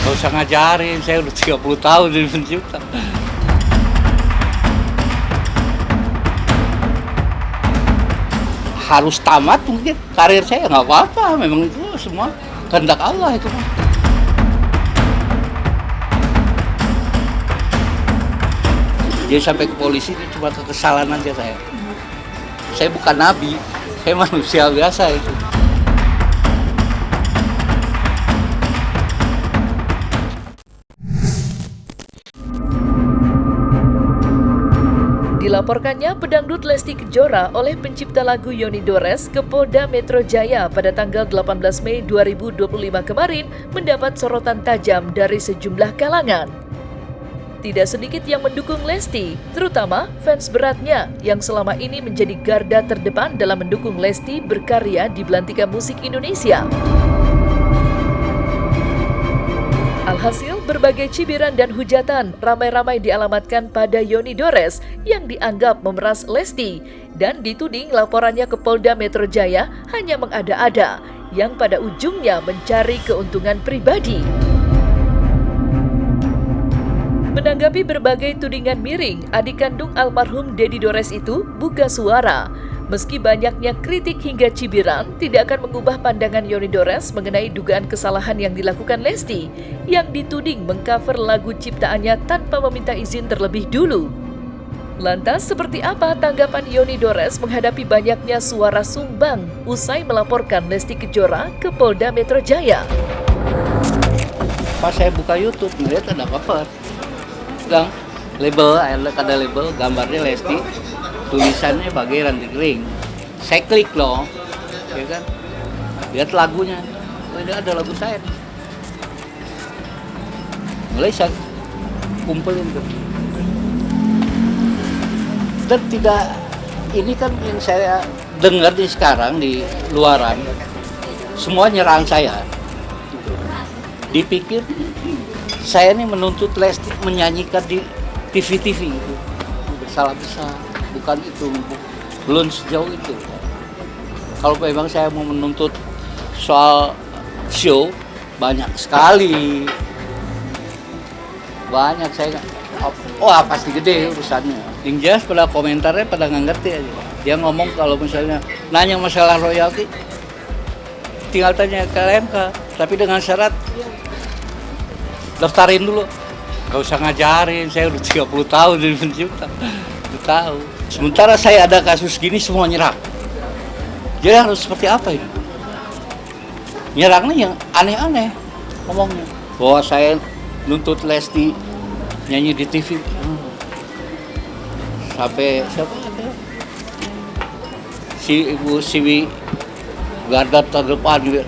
Gak usah ngajarin, saya udah 30 tahun jadi pencipta. Harus tamat mungkin karir saya, nggak apa-apa, memang itu semua kehendak Allah itu mah. Jadi sampai ke polisi itu cuma kekesalan aja saya. Saya bukan nabi, saya manusia biasa itu. Dilaporkannya pedangdut Lesti Kejora oleh pencipta lagu Yoni Dores ke Polda Metro Jaya pada tanggal 18 Mei 2025 kemarin mendapat sorotan tajam dari sejumlah kalangan. Tidak sedikit yang mendukung Lesti, terutama fans beratnya yang selama ini menjadi garda terdepan dalam mendukung Lesti berkarya di belantika musik Indonesia. Alhasil, berbagai cibiran dan hujatan ramai-ramai dialamatkan pada Yoni Dores yang dianggap memeras Lesti dan dituding laporannya ke Polda Metro Jaya hanya mengada-ada yang pada ujungnya mencari keuntungan pribadi. Menanggapi berbagai tudingan miring, adik kandung almarhum Dedi Dores itu buka suara. Meski banyaknya kritik hingga cibiran, tidak akan mengubah pandangan Yoni Dores mengenai dugaan kesalahan yang dilakukan Lesti, yang dituding mengcover lagu ciptaannya tanpa meminta izin terlebih dulu. Lantas, seperti apa tanggapan Yoni Dores menghadapi banyaknya suara sumbang usai melaporkan Lesti Kejora ke Polda Metro Jaya? Pas saya buka YouTube, melihat ada cover. Gang, label, ada label, gambarnya Lesti, tulisannya Bagai Ranting Ring. Saya klik loh, ya kan? Lihat lagunya, oh, ini ada lagu saya. Mulai saya kumpulin tuh. Dan tidak, ini kan yang saya dengar di sekarang di luaran, semua nyerang saya. Dipikir saya ini menuntut Lesti menyanyikan di TV-TV itu. Salah besar, bukan itu, belum sejauh itu. Kalau memang saya mau menuntut soal show, banyak sekali. Banyak saya, pasti gede urusannya. Yang jelas pada komentarnya pada nggak ngerti aja. Dia ngomong kalau misalnya nanya masalah royalti, tinggal tanya ke LMK, tapi dengan syarat daftarin dulu. Gak usah ngajarin, saya udah 30 tahun jadi pencipta. Udah tahu. Sementara saya ada kasus gini semua nyerang. Jadi harus seperti apa ini? Nyerangnya yang aneh-aneh ngomongnya. Bahwa saya nuntut Lesti nyanyi di TV. Sampai siapa ada? Si Ibu Siwi garda terdepan juga.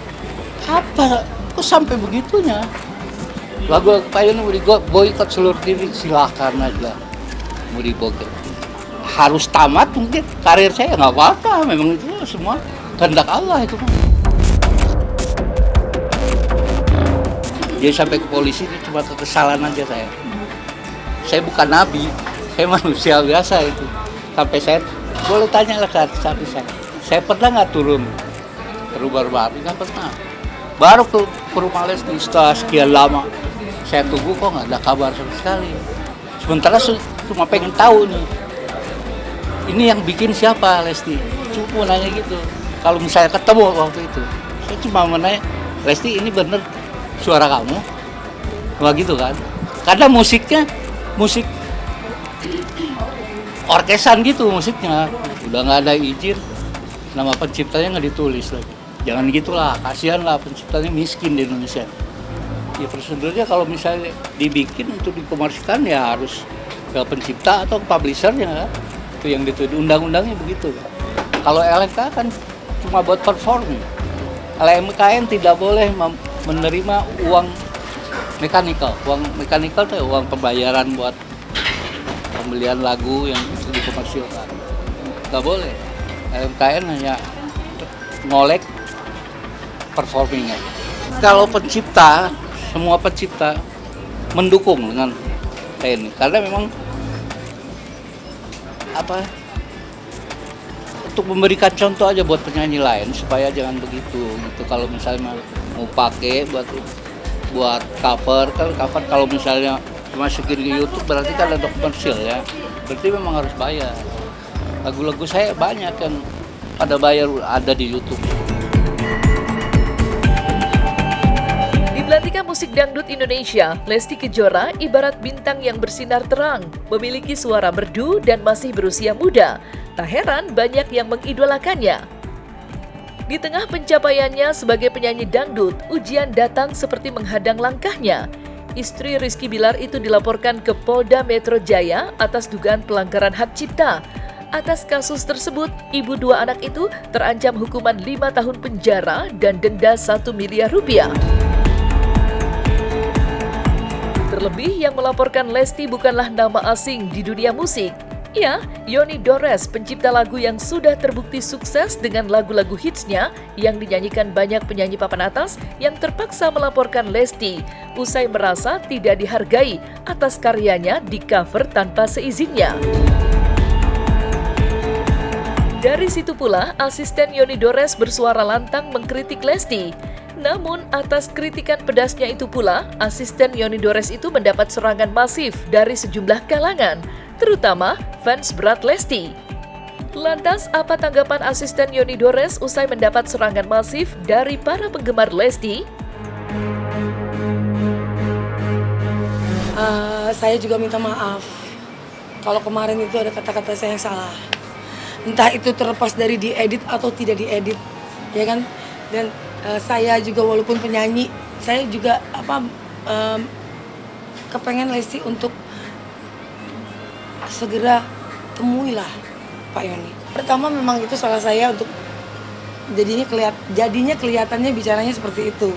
Apa? Kok sampai begitunya? Lagu Payun mau diboikot seluruh TV, silahkan aja mau diboikot. Harus tamat mungkin karir saya, nggak apa-apa, memang itu semua kehendak Allah itu kan. Jadi sampai ke polisi itu cuma kekesalan aja saya. Saya bukan nabi, saya manusia biasa itu. Sampai saya boleh tanya lah ke artis saya pernah nggak turun ke rumah baru? Nggak pernah. Baru ke rumah Lesti setelah sekian lama. Saya tunggu kok nggak ada kabar sama sekali. Sementara cuma pengen tahu nih, ini yang bikin siapa Lesti? Cuma nanya gitu. Kalau misalnya ketemu waktu itu, saya cuma menanya, Lesti ini bener suara kamu? Wah gitu kan? Karena musiknya musik orkesan gitu musiknya, udah nggak ada izin, nama penciptanya nggak ditulis lagi. Jangan gitulah, kasihan lah penciptanya miskin di Indonesia. Ya prosedurnya kalau misalnya dibikin untuk dikomersikan ya harus ke pencipta atau ke publishernya kan? Itu yang dituduh, undang-undangnya begitu kan? Kalau LMK kan cuma buat perform. LMKN tidak boleh menerima uang mekanikal. Uang mekanikal itu uang pembayaran buat pembelian lagu yang itu dikomersilkan. Nggak boleh. LMKN hanya ngolek performing aja. Kalau pencipta, semua pencipta mendukung dengan ini karena memang untuk memberikan contoh aja buat penyanyi lain supaya jangan begitu gitu. Kalau misalnya mau pakai buat buat cover, kan cover kalau misalnya masukin ke YouTube berarti kan ada komersil ya, berarti memang harus bayar. Lagu-lagu saya banyak yang pada bayar ada di YouTube. Di Belantika Musik Dangdut Indonesia, Lesti Kejora ibarat bintang yang bersinar terang, memiliki suara merdu dan masih berusia muda. Tak heran banyak yang mengidolakannya. Di tengah pencapaiannya sebagai penyanyi dangdut, ujian datang seperti menghadang langkahnya. Istri Rizky Bilar itu dilaporkan ke Polda Metro Jaya atas dugaan pelanggaran hak cipta. Atas kasus tersebut, ibu dua anak itu terancam hukuman 5 tahun penjara dan denda 1 miliar rupiah. Terlebih yang melaporkan Lesti bukanlah nama asing di dunia musik. Ya, Yoni Dores, pencipta lagu yang sudah terbukti sukses dengan lagu-lagu hitsnya yang dinyanyikan banyak penyanyi papan atas yang terpaksa melaporkan Lesti usai merasa tidak dihargai atas karyanya di cover tanpa seizinnya. Dari situ pula, asisten Yoni Dores bersuara lantang mengkritik Lesti. Namun, atas kritikan pedasnya itu pula, asisten Yoni Dores itu mendapat serangan masif dari sejumlah kalangan, terutama fans berat Lesti. Lantas, apa tanggapan asisten Yoni Dores usai mendapat serangan masif dari para penggemar Lesti? Saya juga minta maaf kalau kemarin itu ada kata-kata saya yang salah. Entah itu terlepas dari diedit atau tidak diedit, ya kan? Dan saya juga walaupun penyanyi, saya juga kepengen Lesti untuk segera temuilah Pak Yoni. Pertama memang itu salah saya untuk jadinya kelihatannya bicaranya seperti itu.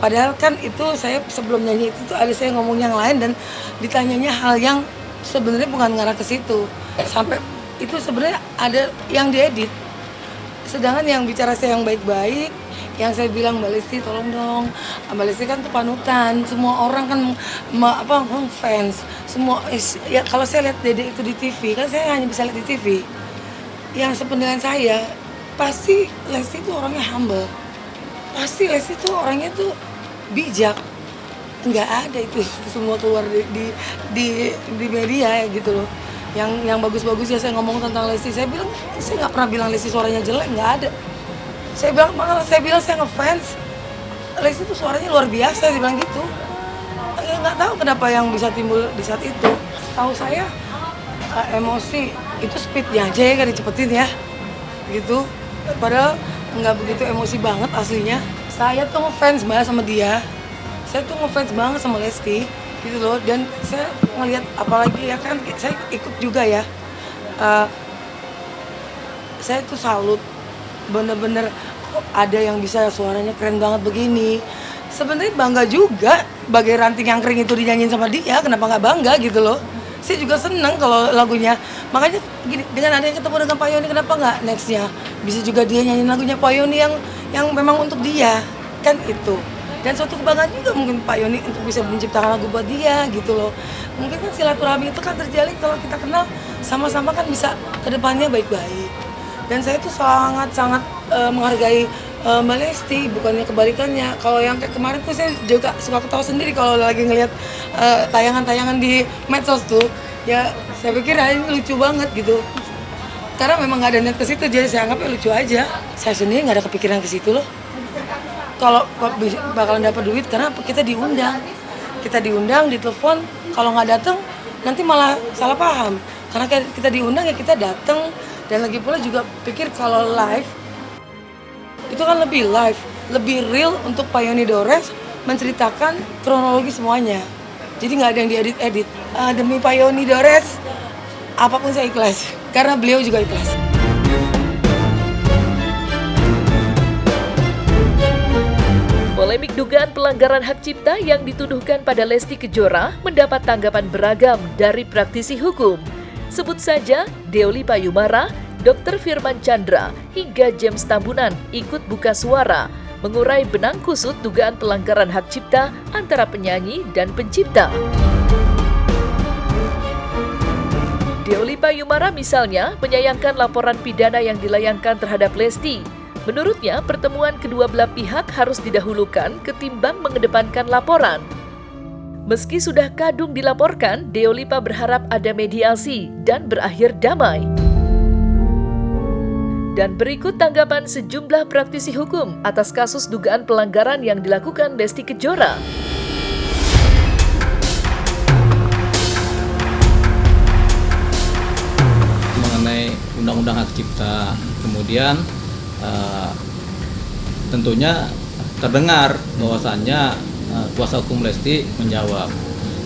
Padahal kan itu saya sebelum nyanyi itu ada saya ngomong yang lain dan ditanyanya hal yang sebenarnya bukan ngarah ke situ. Sampai itu sebenarnya ada yang diedit. Sedangkan yang bicara saya yang baik-baik, yang saya bilang Mbak Lesti tolong dong, Mbak Lesti kan tuh panutan, semua orang kan fans, semua ya kalau saya lihat Dede itu di TV, kan saya hanya bisa lihat di TV. Yang sepenilaian saya, pasti Lesti itu orangnya humble, pasti Lesti itu orangnya tuh bijak, nggak ada itu semua keluar di media gitu loh. Yang bagus-bagus ya saya ngomong tentang Lesti, saya bilang saya nggak pernah bilang Lesti suaranya jelek, nggak ada. Saya bilang saya ngefans Lesti itu suaranya luar biasa, saya bilang gitu. Ya, nggak tahu kenapa yang bisa timbul di saat itu. Tahu saya emosi itu speednya aja ya kan dicepetin ya, gitu. Padahal nggak begitu emosi banget aslinya. Saya tuh ngefans banget sama dia, saya tuh ngefans banget sama Lesti. Gitu loh, dan saya ngelihat apalagi ya kan saya ikut juga ya, saya tuh salut bener-bener kok ada yang bisa suaranya keren banget begini. Sebenarnya bangga juga bagai ranting yang kering itu dinyanyiin sama dia, kenapa nggak bangga gitu loh. Saya juga seneng kalau lagunya, makanya gini, dengan ada yang ketemu dengan Pak Yoni, kenapa nggak nextnya bisa juga dia nyanyiin lagunya Pak Yoni yang memang untuk dia, kan itu. Dan suatu kebanggaan juga mungkin Pak Yoni untuk bisa menciptakan lagu buat dia gitu loh. Mungkin kan silaturahmi itu kan terjalin kalau kita kenal sama-sama kan bisa kedepannya baik-baik. Dan saya tuh sangat-sangat menghargai Mbak Lesti, bukannya kebalikannya. Kalau yang kayak kemarin tuh saya juga suka ketawa sendiri kalau lagi ngelihat tayangan-tayangan di medsos tuh. Ya saya pikir ini lucu banget gitu. Karena memang nggak ada niat ke situ, jadi saya anggapnya lucu aja. Saya sendiri nggak ada kepikiran ke situ loh. Kalau bakalan dapat duit karena kita diundang, ditelepon, kalau nggak datang nanti malah salah paham. Karena kita diundang ya kita datang, dan lagi pula juga pikir kalau live itu kan lebih live, lebih real untuk Pak Yoni Dores menceritakan kronologi semuanya. Jadi nggak ada yang diedit-edit. Demi Pak Yoni Dores apapun saya ikhlas karena beliau juga ikhlas. Polemik dugaan pelanggaran hak cipta yang dituduhkan pada Lesti Kejora mendapat tanggapan beragam dari praktisi hukum. Sebut saja Deoli Payumara, Dr. Firman Chandra, hingga James Tambunan ikut buka suara, mengurai benang kusut dugaan pelanggaran hak cipta antara penyanyi dan pencipta. Deoli Payumara misalnya menyayangkan laporan pidana yang dilayangkan terhadap Lesti. Menurutnya, pertemuan kedua belah pihak harus didahulukan ketimbang mengedepankan laporan. Meski sudah kadung dilaporkan, Deolipa berharap ada mediasi dan berakhir damai. Dan berikut tanggapan sejumlah praktisi hukum atas kasus dugaan pelanggaran yang dilakukan Lesti Kejora. Mengenai Undang-Undang Hak Cipta, kemudian tentunya terdengar bahwasannya kuasa hukum Lesti menjawab.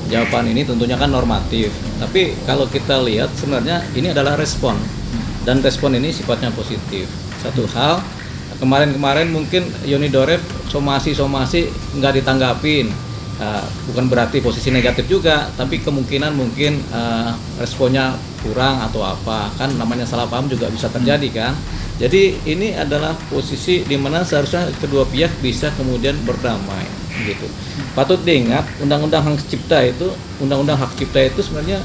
Jawaban ini tentunya kan normatif, tapi kalau kita lihat sebenarnya ini adalah respon, dan respon ini sifatnya positif. Satu hal, kemarin mungkin Yoni Doref somasi nggak ditanggapin, bukan berarti posisi negatif juga, tapi kemungkinan mungkin responnya kurang atau apa, kan namanya salah paham juga bisa terjadi kan. Jadi ini adalah posisi di mana seharusnya kedua pihak bisa kemudian berdamai gitu. Patut diingat Undang-Undang Hak Cipta itu sebenarnya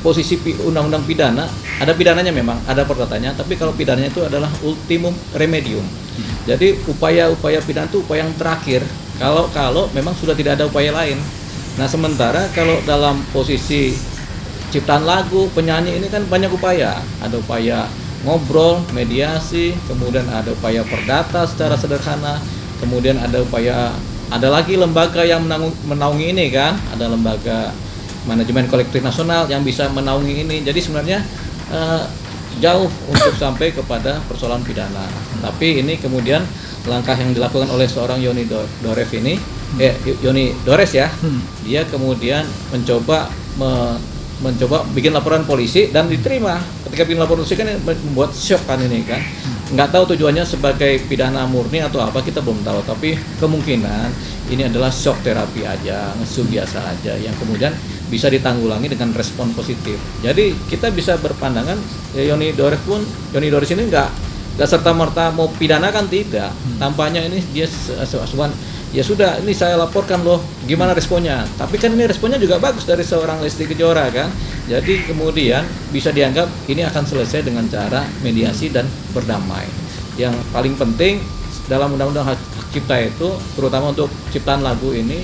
posisi undang-undang pidana, ada pidananya memang, ada perkataannya, tapi kalau pidananya itu adalah ultimum remedium. Jadi upaya-upaya pidana itu upaya yang terakhir kalau memang sudah tidak ada upaya lain. Nah, sementara kalau dalam posisi ciptaan lagu, penyanyi ini kan banyak upaya. Ada upaya ngobrol, mediasi, kemudian ada upaya perdata secara sederhana, kemudian ada lagi lembaga yang menaungi ini kan, ada lembaga manajemen kolektif nasional yang bisa menaungi ini. Jadi sebenarnya jauh untuk sampai kepada persoalan pidana. Tapi ini kemudian langkah yang dilakukan oleh seorang Yoni Doref ini, Yoni Dores ya, dia kemudian mencoba bikin laporan polisi dan diterima. Ketika bikin laporan polisi kan membuat shock kan ini kan. Nggak tahu tujuannya sebagai pidana murni atau apa, kita belum tahu, tapi kemungkinan ini adalah shock terapi aja, ngesu biasa aja yang kemudian bisa ditanggulangi dengan respon positif. Jadi kita bisa berpandangan ya Yoni Dores ini nggak serta-merta mau pidana kan, tidak. Tampaknya ini dia ya sudah, ini saya laporkan loh, gimana responnya. Tapi kan ini responnya juga bagus dari seorang Lesti Kejora kan. Jadi kemudian bisa dianggap ini akan selesai dengan cara mediasi dan berdamai. Yang paling penting dalam Undang-Undang Hak Cipta itu, terutama untuk ciptaan lagu ini,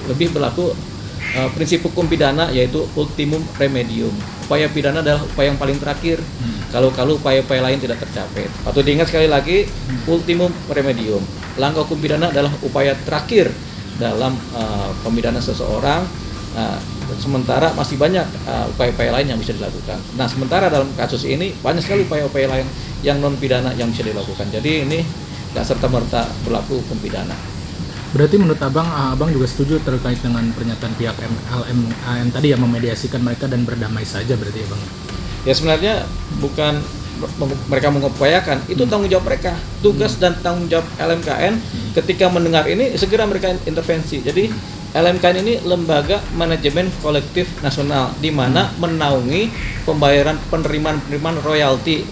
lebih berlaku prinsip hukum pidana, yaitu ultimum remedium. Upaya pidana adalah upaya yang paling terakhir kalau upaya-upaya lain tidak tercapai. Patut diingat sekali lagi, ultimum remedium. Langkah hukum pidana adalah upaya terakhir dalam pemidanaan seseorang, sementara masih banyak upaya-upaya lain yang bisa dilakukan. Nah, sementara dalam kasus ini banyak sekali upaya-upaya lain yang non pidana yang bisa dilakukan. Jadi ini tidak serta-merta berlaku hukum pidana. Berarti menurut abang juga setuju terkait dengan pernyataan pihak LMKN tadi yang memediasikan mereka dan berdamai saja berarti ya bang? Ya sebenarnya bukan mereka mengupayakan, itu tanggung jawab mereka, tugas dan tanggung jawab LMKN ketika mendengar ini segera mereka intervensi. Jadi LMKN ini lembaga manajemen kolektif nasional di mana menaungi pembayaran penerimaan royalti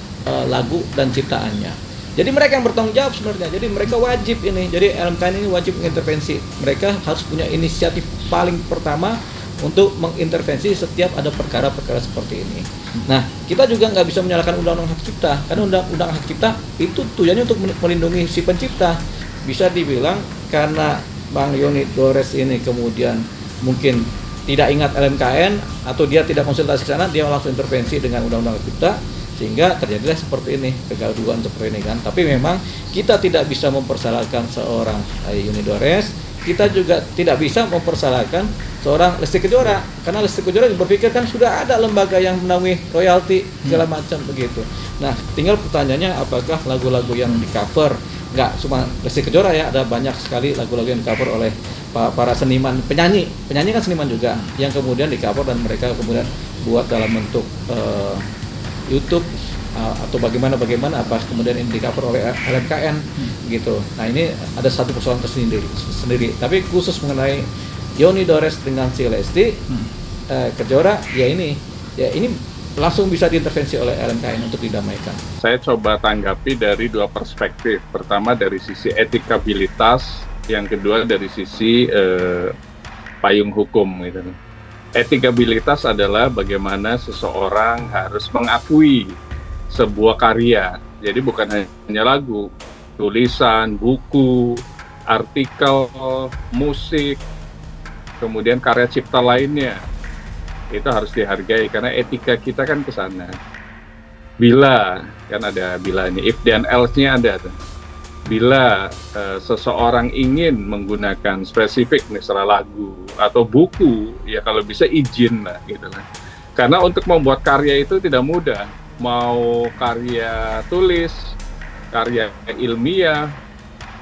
lagu dan ciptaannya. Jadi mereka yang bertanggung jawab sebenarnya. Jadi mereka wajib ini. Jadi LMKN ini wajib mengintervensi. Mereka harus punya inisiatif paling pertama untuk mengintervensi setiap ada perkara-perkara seperti ini. Nah, kita juga nggak bisa menyalahkan Undang-Undang Hak Cipta, karena Undang-Undang Hak Cipta itu tujuannya untuk melindungi si pencipta. Bisa dibilang karena Bang Yoni Dores ini kemudian mungkin tidak ingat LMKN atau dia tidak konsultasi ke sana, dia langsung intervensi dengan Undang-Undang Hak Cipta, sehingga terjadilah seperti ini, kegaduhan seperti ini kan. Tapi memang kita tidak bisa mempersalahkan seorang Yoni Dores, kita juga tidak bisa mempersalahkan seorang Lesti Kejora, karena Lesti Kejora berpikir kan sudah ada lembaga yang menaungi royalti segala macam begitu. Nah, tinggal pertanyaannya apakah lagu-lagu yang di cover, nggak cuma Lesti Kejora ya, ada banyak sekali lagu-lagu yang di cover oleh para seniman, penyanyi kan seniman juga, yang kemudian di cover dan mereka kemudian buat dalam bentuk YouTube atau bagaimana apa kemudian ini di cover oleh LMKN gitu. Nah, ini ada satu persoalan tersendiri. Tapi khusus mengenai Yoni Dores dengan si Lesti Kejora, ya ini langsung bisa diintervensi oleh LMKN untuk didamaikan. Saya coba tanggapi dari dua perspektif. Pertama dari sisi etikabilitas, yang kedua dari sisi payung hukum gitu. Etikabilitas adalah bagaimana seseorang harus mengakui sebuah karya. Jadi bukan hanya lagu, tulisan, buku, artikel, musik, kemudian karya cipta lainnya. Itu harus dihargai karena etika kita kan ke sana. Bila, kan ada bilanya, if dan else-nya ada tuh. Bila seseorang ingin menggunakan spesifik misalnya lagu atau buku, ya kalau bisa izin lah gitu lah. Karena untuk membuat karya itu tidak mudah. Mau karya tulis, karya ilmiah,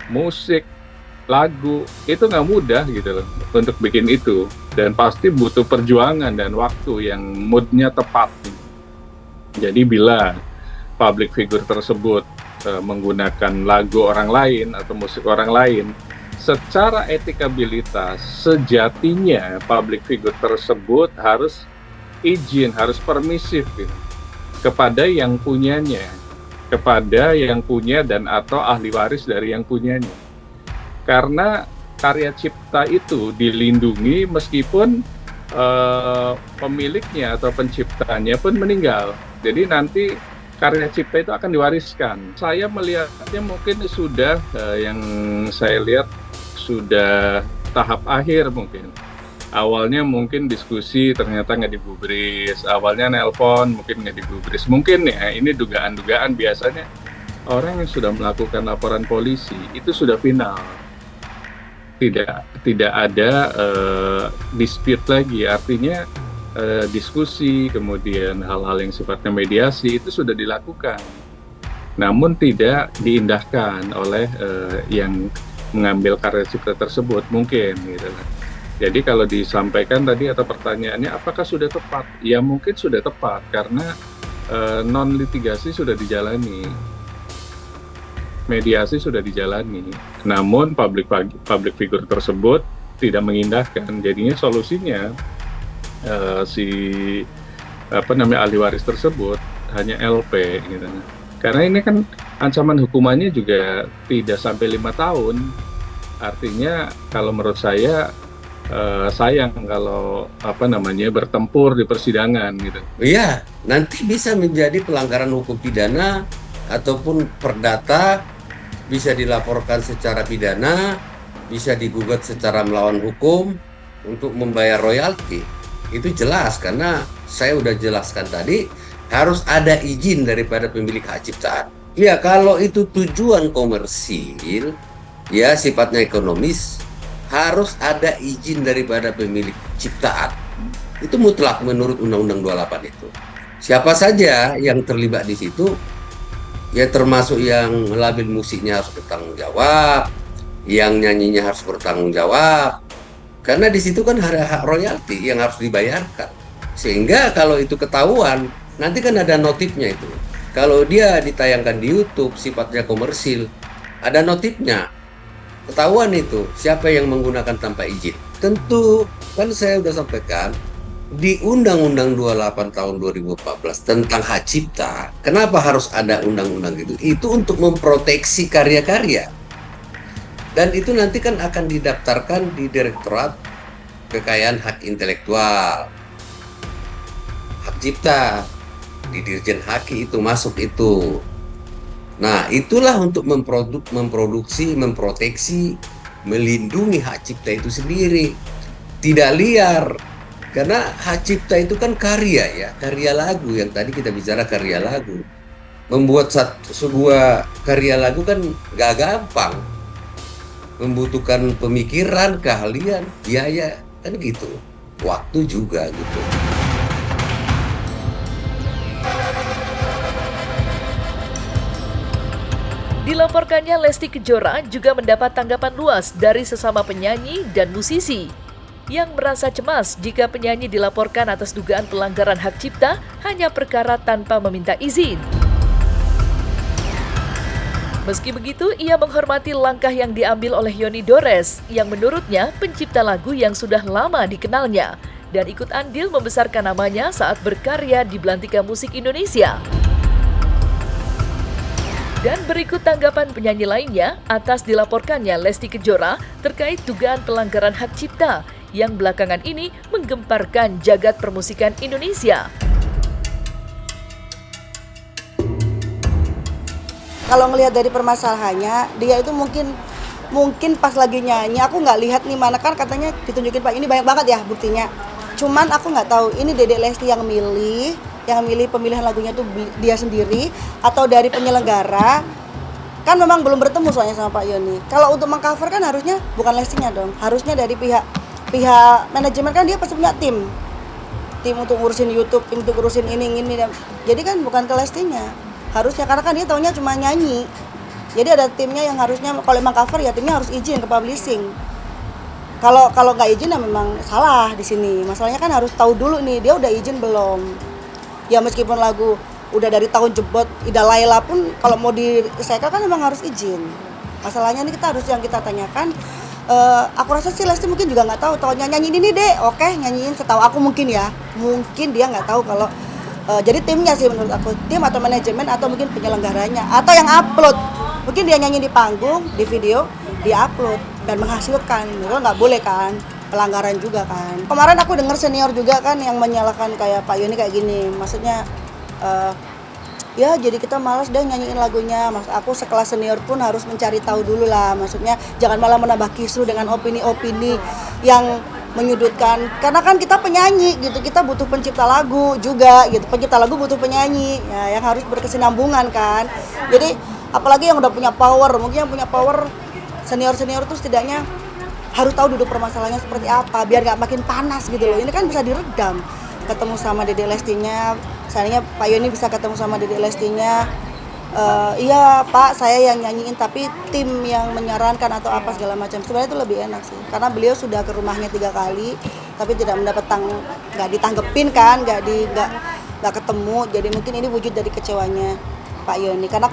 musik, lagu, itu nggak mudah gitu loh untuk bikin itu. Dan pasti butuh perjuangan dan waktu yang moodnya tepat. Jadi bila public figure tersebut menggunakan lagu orang lain atau musik orang lain, secara etikabilitas sejatinya public figure tersebut harus izin, harus permisif gitu, kepada yang punyanya, kepada yang punya dan atau ahli waris dari yang punyanya. Karena karya cipta itu dilindungi meskipun pemiliknya atau penciptanya pun meninggal. Jadi nanti karya cipta itu akan diwariskan. Saya melihatnya mungkin sudah yang saya lihat sudah tahap akhir mungkin. Awalnya mungkin diskusi ternyata nggak digubris, awalnya nelpon mungkin nggak digubris. Mungkin ya ini dugaan-dugaan, biasanya orang yang sudah melakukan laporan polisi itu sudah final. Tidak ada dispute lagi, artinya diskusi, kemudian hal-hal yang sifatnya mediasi itu sudah dilakukan, namun tidak diindahkan oleh yang mengambil karya cipta tersebut mungkin gitu lah. Jadi kalau disampaikan tadi atau pertanyaannya apakah sudah tepat? Ya mungkin sudah tepat karena non litigasi sudah dijalani, mediasi sudah dijalani, namun public figure tersebut tidak mengindahkan. Jadinya solusinya ahli waris tersebut hanya LP gitu. Karena ini kan ancaman hukumannya juga tidak sampai 5 tahun. Artinya kalau menurut saya sayang kalau bertempur di persidangan gitu. Iya, nanti bisa menjadi pelanggaran hukum pidana ataupun perdata, bisa dilaporkan secara pidana, bisa digugat secara melawan hukum untuk membayar royalti. Itu jelas karena saya udah jelaskan tadi harus ada izin daripada pemilik hak ciptaan. Ya kalau itu tujuan komersil, ya sifatnya ekonomis, harus ada izin daripada pemilik ciptaan. Itu mutlak menurut Undang-Undang 28 itu. Siapa saja yang terlibat di situ, ya termasuk yang label musiknya harus bertanggung jawab, yang nyanyinya harus bertanggung jawab. Karena di situ kan ada hak royalti yang harus dibayarkan. Sehingga kalau itu ketahuan, nanti kan ada notifnya itu. Kalau dia ditayangkan di YouTube sifatnya komersil, ada notifnya. Ketahuan itu siapa yang menggunakan tanpa izin. Tentu kan saya sudah sampaikan di Undang-Undang 28 tahun 2014 tentang hak cipta. Kenapa harus ada undang-undang itu? Itu untuk memproteksi karya-karya. Dan itu nanti kan akan didaftarkan di Direktorat Kekayaan Hak Intelektual, hak cipta, di Dirjen Haki itu masuk itu. Nah, itulah untuk memproduksi, memproteksi, melindungi hak cipta itu sendiri. Tidak liar. Karena hak cipta itu kan karya ya, karya lagu yang tadi kita bicara karya lagu. Membuat sebuah karya lagu kan gak gampang. Membutuhkan pemikiran, keahlian, biaya, kan gitu. Waktu juga gitu. Dilaporkannya Lesti Kejora juga mendapat tanggapan luas dari sesama penyanyi dan musisi yang merasa cemas jika penyanyi dilaporkan atas dugaan pelanggaran hak cipta hanya perkara tanpa meminta izin. Meski begitu, ia menghormati langkah yang diambil oleh Yoni Dores yang menurutnya pencipta lagu yang sudah lama dikenalnya dan ikut andil membesarkan namanya saat berkarya di belantika musik Indonesia. Dan berikut tanggapan penyanyi lainnya atas dilaporkannya Lesti Kejora terkait dugaan pelanggaran hak cipta yang belakangan ini menggemparkan jagat permusikan Indonesia. kalau ngelihat dari permasalahannya, dia itu mungkin pas lagi nyanyi, aku nggak lihat nih mana, kan katanya ditunjukin Pak, ini banyak banget ya buktinya. Cuman aku nggak tahu ini Dedek Lesti yang milih pemilihan lagunya tuh dia sendiri atau dari penyelenggara. Kan memang belum bertemu soalnya sama Pak Yoni. Kalau untuk mengcover kan harusnya bukan Lestinya dong, harusnya dari pihak manajemen, kan dia pasti punya tim untuk ngurusin YouTube, tim untuk ngurusin ini. Jadi kan bukan ke Lestinya harusnya, karena kan dia taunya cuma nyanyi. Jadi ada timnya yang harusnya, kalau emang cover ya timnya harus izin ke publishing. Kalau nggak izin ya memang salah di sini. Masalahnya kan harus tahu dulu nih dia udah izin belum. Ya meskipun lagu udah dari tahun jebot, Ida Laila pun kalau mau direcycle kan memang harus izin. Masalahnya ini yang kita tanyakan. Aku rasa sih Lesti mungkin juga nggak tahu. Taunya nyanyi ini deh, oke nyanyiin. Setahu aku mungkin dia nggak tahu kalau jadi timnya sih menurut aku, tim atau manajemen atau mungkin penyelenggaranya atau yang upload. Mungkin dia nyanyi di panggung, di video, dia upload dan menghasilkan. Itu nggak boleh kan, pelanggaran juga kan. Kemarin aku dengar senior juga kan yang menyalahkan kayak Pak Yoni kayak gini. Maksudnya ya jadi kita malas deh nyanyiin lagunya. Maksud aku sekelas senior pun harus mencari tahu dulu lah. Maksudnya jangan malah menambah kisru dengan opini-opini yang menyudutkan. Karena kan kita penyanyi gitu, kita butuh pencipta lagu juga gitu. Pencipta lagu butuh penyanyi ya, yang harus berkesinambungan kan. Jadi apalagi yang udah punya power, mungkin yang punya power senior-senior tuh setidaknya harus tahu duduk permasalahannya seperti apa biar nggak makin panas gitu loh. Ini kan bisa diredam. Ketemu sama Dedek Lestinya, sayangnya Pak Yoni bisa ketemu sama Dedek Lestinya. Iya Pak, saya yang nyanyiin tapi tim yang menyarankan atau apa segala macam. Sebenarnya itu lebih enak sih, karena beliau sudah ke rumahnya 3 kali tapi tidak mendapat nggak ditanggepin kan, nggak ketemu. Jadi mungkin ini wujud dari kecewanya Pak Yoni. Karena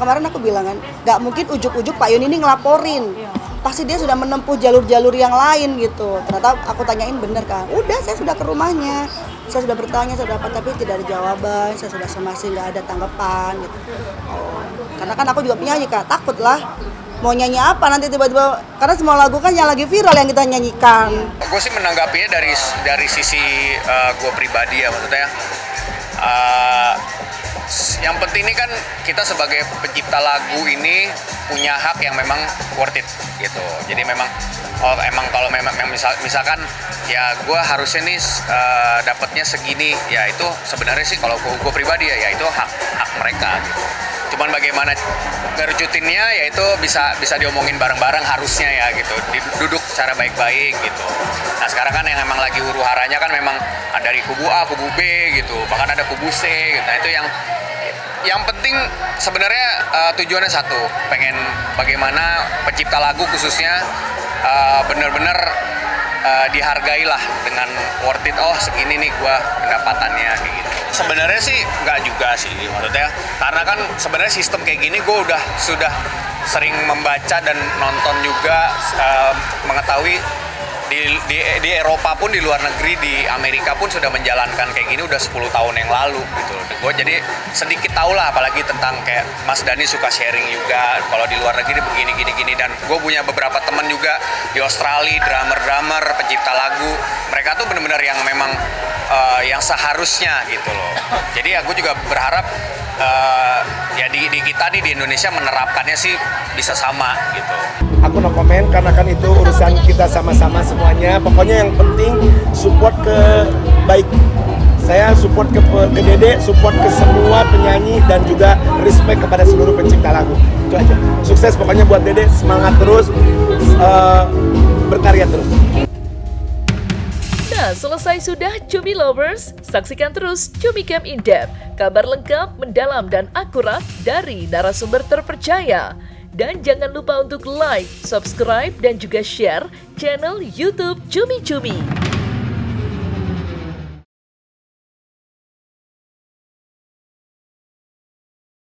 kemarin aku bilang kan, nggak mungkin ujuk-ujuk Pak Yoni ini ngelaporin. Pasti dia sudah menempuh jalur-jalur yang lain gitu. Ternyata aku tanyain bener kan, udah saya sudah ke rumahnya, saya sudah bertanya, saya dapat tapi tidak ada jawaban, saya sudah somasi nggak ada tanggapan gitu. Karena kan aku juga penyanyi Kak, takut lah mau nyanyi apa nanti tiba-tiba, karena semua lagu kan yang lagi viral yang kita nyanyikan. Gue sih menanggapinya dari sisi gue pribadi ya, maksudnya yang penting ini kan kita sebagai pencipta lagu ini punya hak yang memang worth it gitu. Jadi memang kalau memang misalkan ya gue harusnya nih dapatnya segini, ya itu sebenarnya sih kalau gue pribadi ya itu hak mereka gitu. Cuman bagaimana ngerucutinnya ya itu bisa diomongin bareng-bareng harusnya ya gitu, duduk secara baik-baik gitu. Nah sekarang kan yang memang lagi huru haranya kan memang dari kubu A, kubu B gitu, bahkan ada kubu C gitu. Nah itu yang penting sebenarnya tujuannya satu, pengen bagaimana pencipta lagu khususnya benar-benar dihargailah dengan worth it. Oh segini nih gua pendapatannya kayak gitu. Sebenarnya sih nggak juga sih, maksudnya karena kan sebenarnya sistem kayak gini gue sudah sering membaca dan nonton juga, mengetahui di Eropa pun, di luar negeri, di Amerika pun sudah menjalankan kayak gini udah 10 tahun yang lalu gitu. Gue jadi sedikit tahu lah, apalagi tentang kayak Mas Dhani suka sharing juga kalau di luar negeri begini gini dan gue punya beberapa teman juga di Australia, drummer pencipta lagu, mereka tuh benar-benar yang memang yang seharusnya gitu loh. Jadi ya gue juga berharap ya di kita nih di Indonesia menerapkannya sih bisa sama gitu. Aku no komen karena kan itu urusan kita sama-sama semuanya. Pokoknya yang penting support ke baik. Saya support ke Dedek, support ke semua penyanyi dan juga respect kepada seluruh pencipta lagu. Itu aja. Sukses pokoknya buat Dedek, semangat terus, berkarya terus. Nah, selesai sudah Cumi Lovers? Saksikan terus Cumi Camp In Depth, kabar lengkap, mendalam, dan akurat dari narasumber terpercaya. Dan jangan lupa untuk like, subscribe, dan juga share channel YouTube Cumi Cumi.